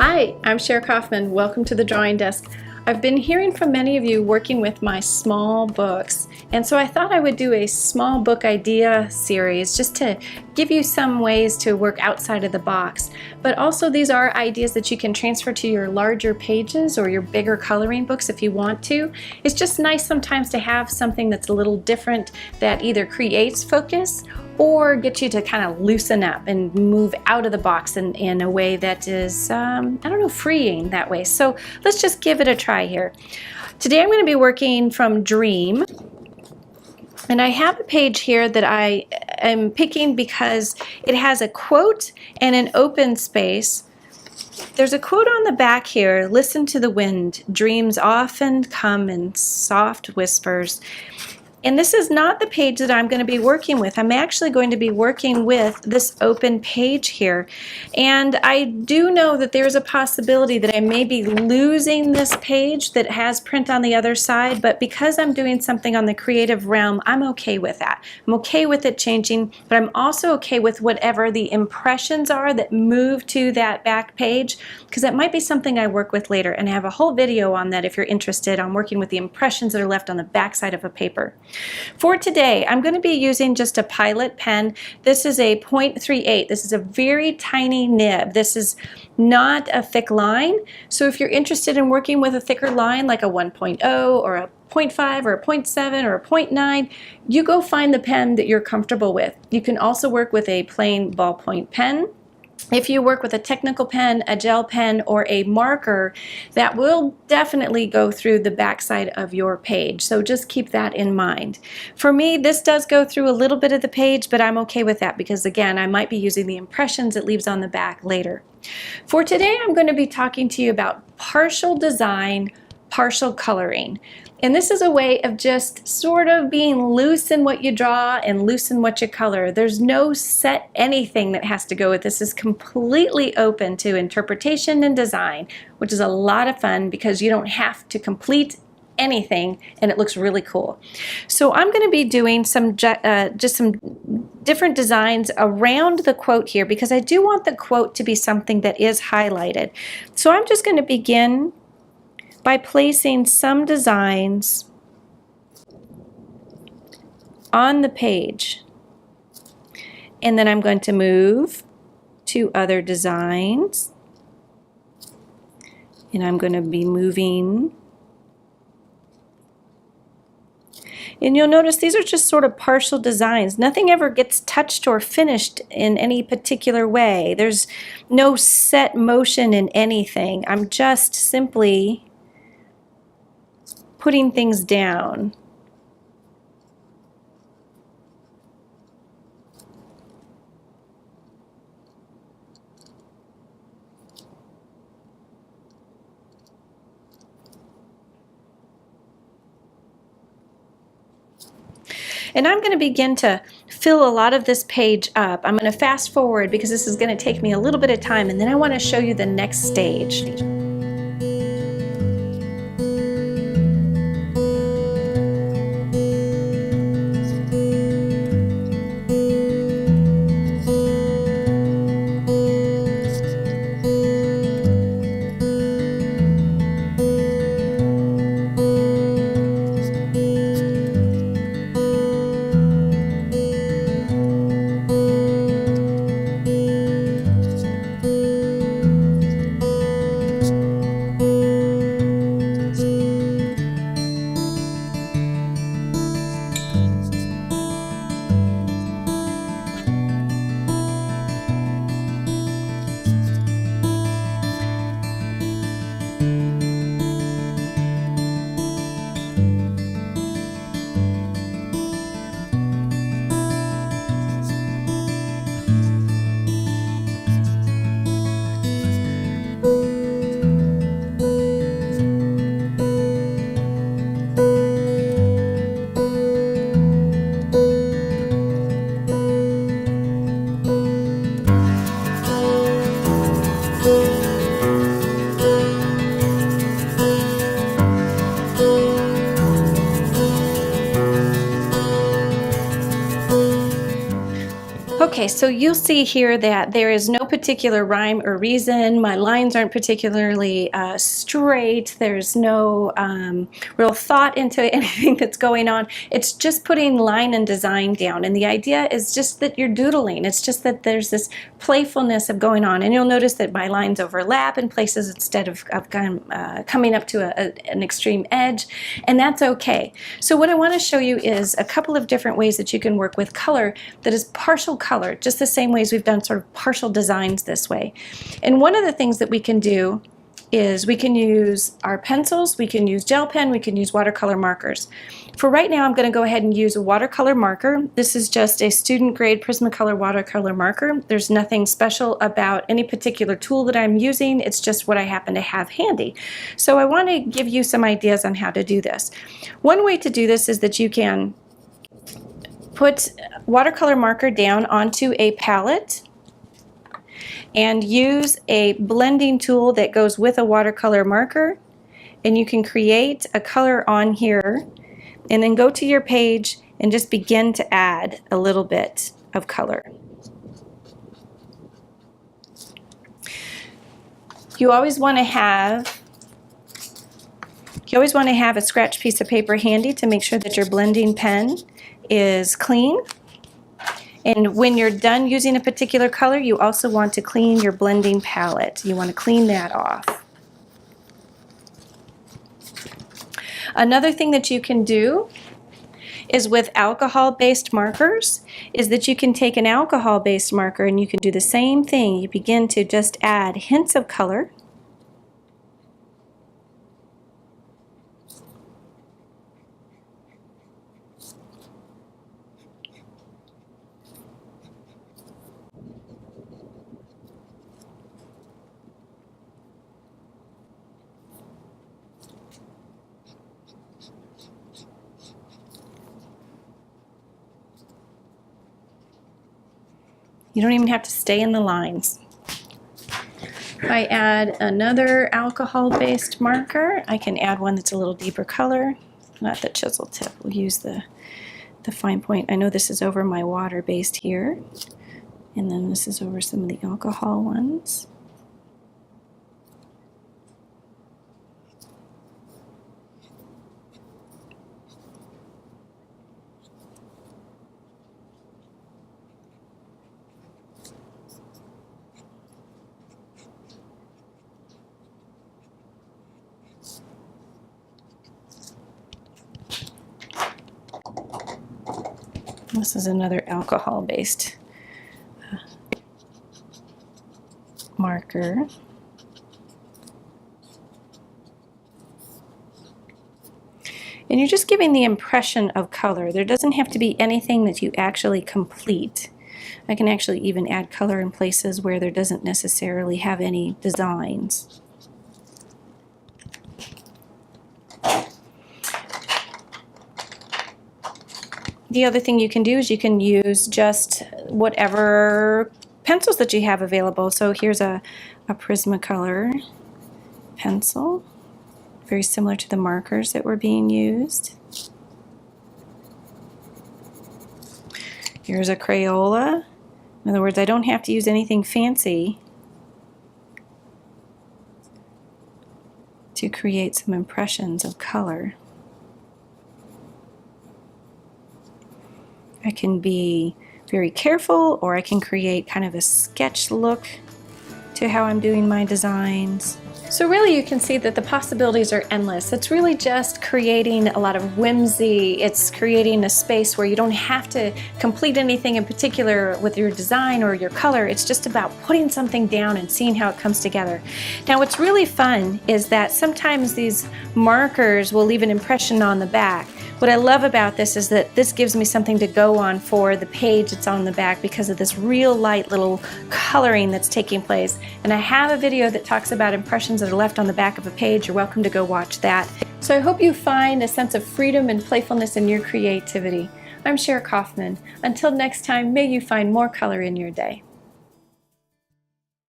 Hi, I'm Cher Kaufmann. Welcome to the Drawing Desk. I've been hearing from many of you working with my small books, and so I thought I would do a small book idea series just to give you some ways to work outside of the box. But also these are ideas that you can transfer to your larger pages or your bigger coloring books if you want to. It's just nice sometimes to have something that's a little different that either creates focus or get you to kind of loosen up and move out of the box in a way that is, I don't know, freeing that way. So let's just give it a try here. Today I'm going to be working from Dream. And I have a page here that I am picking because it has a quote and an open space. There's a quote on the back here, "Listen to the wind, dreams often come in soft whispers." And this is not the page that I'm going to be working with. I'm actually going to be working with this open page here. And I do know that there's a possibility that I may be losing this page that has print on the other side, but because I'm doing something on the creative realm, I'm okay with that. I'm okay with it changing, but I'm also okay with whatever the impressions are that move to that back page, because that might be something I work with later. And I have a whole video on that if you're interested, on working with the impressions that are left on the back side of a paper. For today, I'm going to be using just a Pilot pen. This is a 0.38. This is a very tiny nib. This is not a thick line. So if you're interested in working with a thicker line like a 1.0 or a 0.5 or a 0.7 or a 0.9, you go find the pen that you're comfortable with. You can also work with a plain ballpoint pen. If you work with a technical pen, a gel pen, or a marker, that will definitely go through the backside of your page. So just keep that in mind. For me, this does go through a little bit of the page, but I'm okay with that because, again, I might be using the impressions it leaves on the back later. For today, I'm going to be talking to you about partial design, partial coloring. And this is a way of just sort of being loose in what you draw and loose in what you color. There's no set anything that has to go with this. This is completely open to interpretation and design, which is a lot of fun because you don't have to complete anything and it looks really cool. So I'm going to be doing some just some different designs around the quote here because I do want the quote to be something that is highlighted. So I'm just going to begin by placing some designs on the page. And then I'm going to move to other designs. And I'm going to be moving. And you'll notice these are just sort of partial designs. Nothing ever gets touched or finished in any particular way. There's no set motion in anything. I'm just simply putting things down. And I'm going to begin to fill a lot of this page up. I'm going to fast forward because this is going to take me a little bit of time, and then I want to show you the next stage. Okay, so you'll see here that there is no no particular rhyme or reason. My lines aren't particularly straight. There's no real thought into anything that's going on. It's just putting line and design down. And the idea is just that you're doodling. It's just that there's this playfulness of going on. And you'll notice that my lines overlap in places instead of coming up to an extreme edge. And that's okay. So what I want to show you is a couple of different ways that you can work with color that is partial color, just the same ways we've done sort of partial designs this way. And one of the things that we can do is we can use our pencils, we can use gel pen, we can use watercolor markers. For right now, I'm going to go ahead and use a watercolor marker. This is just a student grade Prismacolor watercolor marker. There's nothing special about any particular tool that I'm using. It's just what I happen to have handy. So I want to give you some ideas on how to do this. One way to do this is that you can put watercolor marker down onto a palette and use a blending tool that goes with a watercolor marker, and you can create a color on here and then go to your page and just begin to add a little bit of color. You always want to have a scratch piece of paper handy to make sure that your blending pen is clean. And when you're done using a particular color, you also want to clean your blending palette. You want to clean that off. Another thing that you can do is with alcohol-based markers is that you can take an alcohol-based marker and you can do the same thing. You begin to just add hints of color. You don't even have to stay in the lines. If I add another alcohol-based marker, I can add one that's a little deeper color. Not the chisel tip, we'll use the fine point. I know this is over my water-based here, and then this is over some of the alcohol ones. This is another alcohol-based marker. And you're just giving the impression of color. There doesn't have to be anything that you actually complete. I can actually even add color in places where there doesn't necessarily have any designs. The other thing you can do is you can use just whatever pencils that you have available. So here's a Prismacolor pencil, very similar to the markers that were being used. Here's a Crayola. In other words, I don't have to use anything fancy to create some impressions of color. I can be very careful, or I can create kind of a sketch look to how I'm doing my designs. So really you can see that the possibilities are endless. It's really just creating a lot of whimsy. It's creating a space where you don't have to complete anything in particular with your design or your color. It's just about putting something down and seeing how it comes together. Now what's really fun is that sometimes these markers will leave an impression on the back. What I love about this is that this gives me something to go on for the page that's on the back because of this real light little coloring that's taking place. And I have a video that talks about impressions that are left on the back of a page. You're welcome to go watch that. So I hope you find a sense of freedom and playfulness in your creativity. I'm Cher Kaufmann. Until next time, may you find more color in your day.